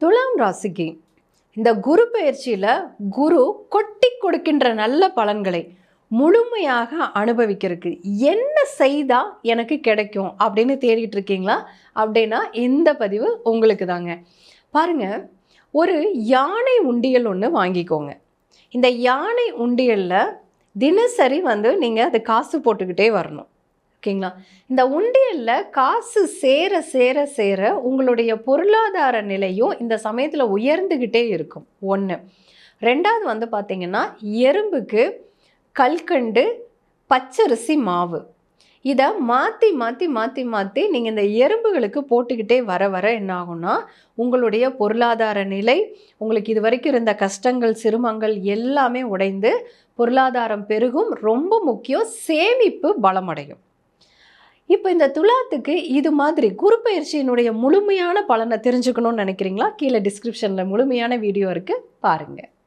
துலாம் ராசிக்கு இந்த குரு பெயர்ச்சியில் குரு கொட்டி கொடுக்கின்ற நல்ல பலன்களை முழுமையாக அனுபவிக்கிறதுக்கு என்ன செய்தால் எனக்கு கிடைக்கும் அப்படின்னு தேடிட்டு இருக்கீங்களா? அப்படின்னா இந்த பதிவு உங்களுக்கு தாங்க. பாருங்கள், ஒரு யானை உண்டியல் ஒன்று வாங்கிக்கோங்க. இந்த யானை உண்டியலில் தினசரி நீங்கள் அது காசு போட்டுக்கிட்டே வரணும். ஓகேங்களா? இந்த உண்டியலில் காசு சேர சேர சேர உங்களுடைய பொருளாதார நிலையும் இந்த சமயத்தில் உயர்ந்துக்கிட்டே இருக்கும். ஒன்று. ரெண்டாவது பார்த்திங்கன்னா, எறும்புக்கு கல்கண்டு பச்சரிசி மாவு இதை மாற்றி மாற்றி மாற்றி மாற்றி நீங்கள் இந்த எறும்புகளுக்கு போட்டுக்கிட்டே வர வர என்ன ஆகும்னா, உங்களுடைய பொருளாதார நிலை, உங்களுக்கு இது வரைக்கும் இருந்த கஷ்டங்கள் சிரமங்கள் எல்லாமே உடைந்து பொருளாதாரம் பெருகும். ரொம்ப முக்கியம், சேமிப்பு பலமடையும். இப்போ இந்த துலாத்துக்கு இது மாதிரி குரு பயிற்சியினுடைய முழுமையான பலனை தெரிஞ்சுக்கணும்னு நினைக்கிறீங்களா? கீழே டிஸ்கிரிப்ஷனில் முழுமையான வீடியோ இருக்குது, பாருங்கள்.